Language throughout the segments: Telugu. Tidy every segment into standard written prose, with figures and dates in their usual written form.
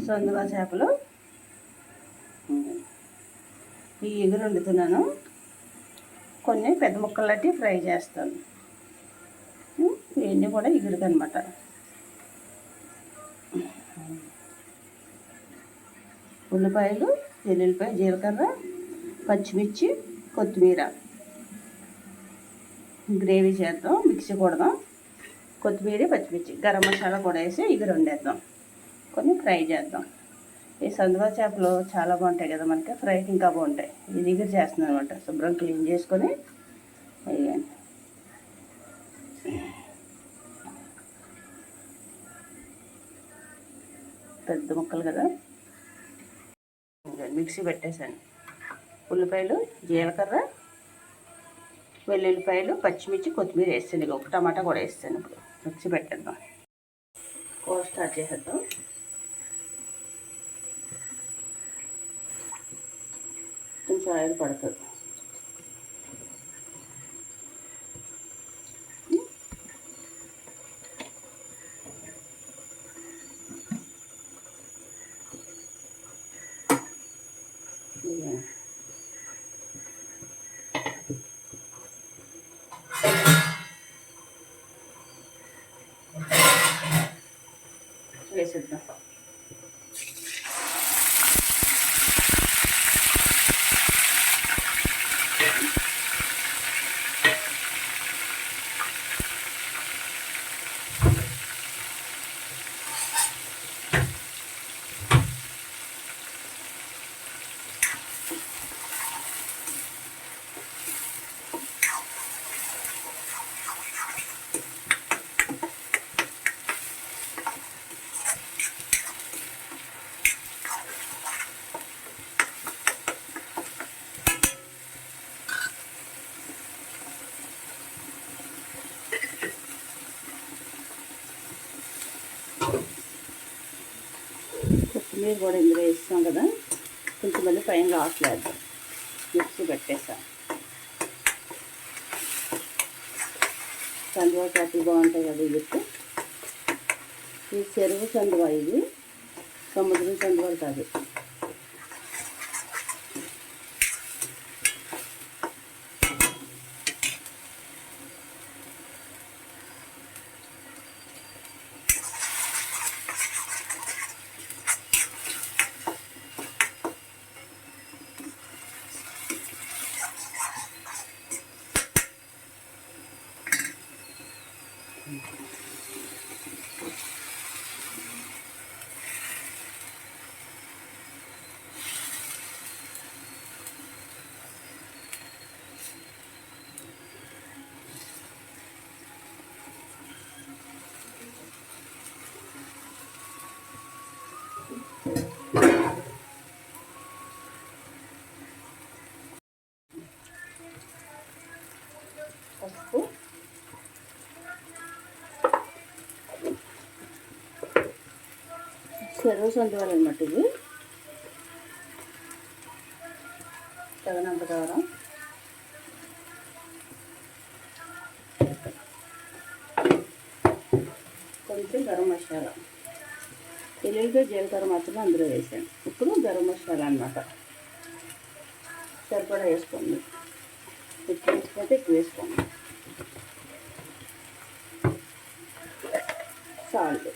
సొందుగా చేపలు ఈ ఎగురు వండుతున్నాను. కొన్ని పెద్ద ముక్కలట్టి ఫ్రై చేస్తాను. ఇవన్నీ కూడా ఎగురుకు అనమాట. ఉల్లిపాయలు, వెల్లుల్లిపాయ, జీలకర్ర, పచ్చిమిర్చి, కొత్తిమీర గ్రేవీ చేద్దాం. మిక్సీ కొడదాం. కొత్తిమీర, పచ్చిమిర్చి, గరం మసాలా కూడా వేసి ఎగురు వండేద్దాం. కొన్ని ఫ్రై చేద్దాం. ఈ సందువా చేపలు చాలా బాగుంటాయి కదా, మనకి ఫ్రైకి ఇంకా బాగుంటాయి. ఇది ఎగురు చేస్తున్నాను అనమాట. శుభ్రం క్లీన్ చేసుకొని వేయండి. పెద్ద ముక్కలు కదా, మిక్సీ పెట్టేసాను. ఉల్లిపాయలు, జీలకర్ర, వెల్లుల్లిపాయలు, పచ్చిమిర్చి, కొత్తిమీర వేస్తాను. ఒక టమాటా కూడా వేస్తాను. ఇప్పుడు మిక్సీ పెట్టేద్దాం. కూర స్టార్ట్ చేసేద్దాం. కొంచెం ఆయిల్ పడుతుంది. వేసేద్దాం. కొత్తిమీర కూడా ఇందులో వేస్తాం కదా, కొంచెం మళ్ళీ పైన రావట్లేదు. మిక్సీ పెట్టేసాం. సందువా చేపలు బాగుంటాయి కదా. ఇది చెరువు సందువా, ఇది సముద్రం సందువా కాదు. పసుపు, చెరువు సందువాలు అనమాట. ఇవి తగినంత కారం, కొంచెం గరం మసాలా, వెల్లుల్లిపాయ, జీలకర్ర మాత్రమే అందులో వేసాను. ఇప్పుడు గరం మసాలా అనమాట. సరిపడా వేసుకోండి. ఎక్కువ వేసుకుంటే ఎక్కువ వేసుకోండి. సాల్ట్,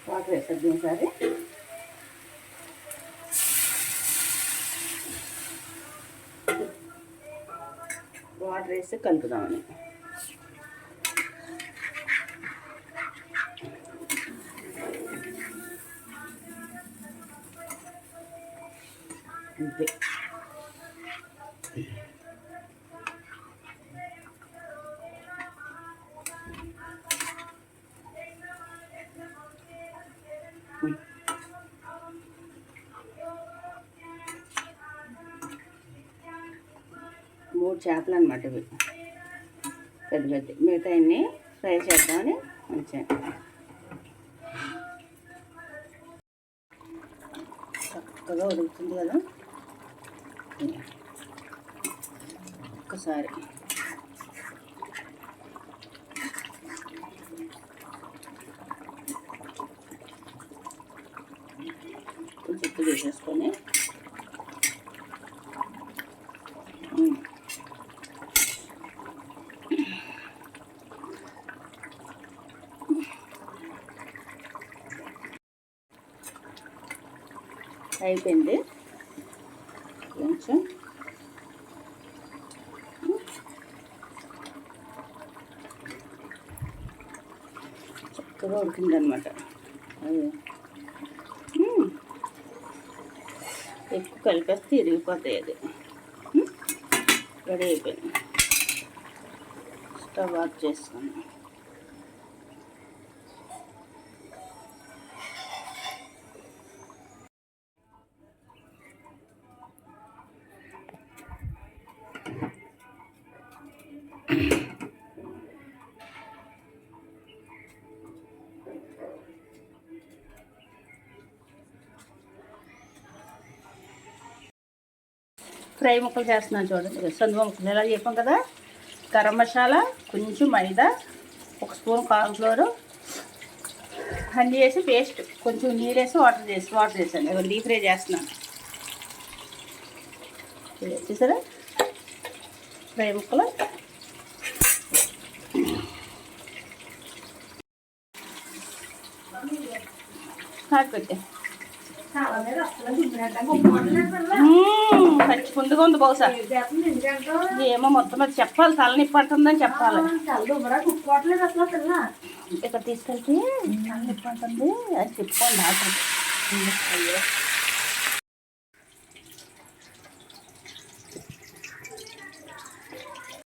వాటర్ వేసేద్దాం ఒకసారి. వాటర్ వేసి కలుపుదామని. అంతే. మూడు చేపలు అనమాట ఇవి, పెద్ద పెద్ద. మిగతా అన్నీ ఫ్రై చేద్దామని ఉంచాను. చక్కగా ఉడుకుతుంది కదా, ఒక్కసారి కొంచెం ఉప్పు వేసేసుకొని అయిపోయింది. కొంచెం చక్కగా ఉడికిందనమాట. అది ఎక్కువ కలిపేస్తే ఇరిగిపోతాయి. అది రెడీ అయిపోయింది. స్టవ్ ఆఫ్ చేసుకున్నాం. ఫ్రై ముక్కలు చేస్తున్నాను చూడండి. సందువ ముక్కలు ఎలా చెప్పాం కదా. గరం మసాలా, కొంచెం మైదా, 1 స్పూన్ కార్న్ఫ్లోర్, అన్నీ వేసి పేస్ట్, కొంచెం నీళ్ళు వేసి వాటర్ వేసాను. ఇవి డీప్ ఫ్రై చేస్తున్నాను. చూసారా ఫ్రై ముక్కలు. స్టార్ట్ పెట్టే పచ్చి పుండుగా ఉంది. బహుశా ఏమో మొత్తం అది చెప్పాలి. తలనొప్పి అంటుందని చెప్పాలి. ఇక్కడ తీసుకెళ్తే తలనొప్పి అంటుంది అని చెప్పుకోండి.